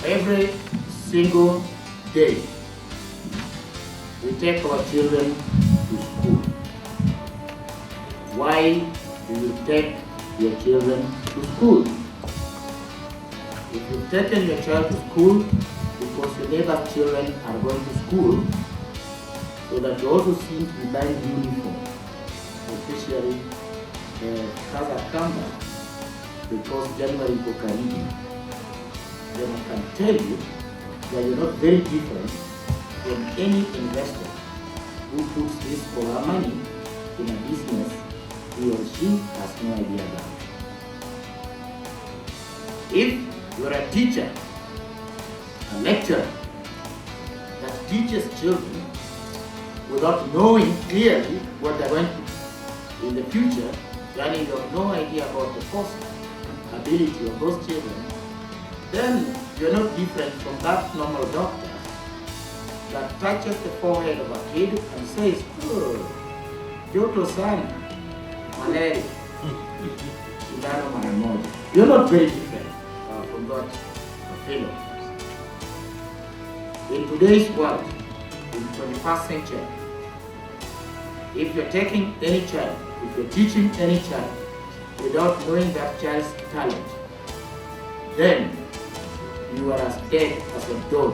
Every single day, we take our children to school. Why do you take your children to school? If you've taken your child to school because your neighbor's children are going to school, so that you also seem to be buying uniform, especially Kaza Kamba, because January is karibu, then I can tell you that you're not very different from any investor who puts his or her money in a business he or she has no idea about. If you're a teacher, a lecturer that teaches children without knowing clearly what they're going to do in the future, then you have no idea about the possibility of those children, then you're not different from that normal doctor that touches the forehead of a kid and says, "Oh, joto sana, malaria, sindano mara moja." You're not very different from that fellow. In today's world, in the 21st century, if you're taking any child, if you're teaching any child without knowing that child's talent, then you are as dead as a dog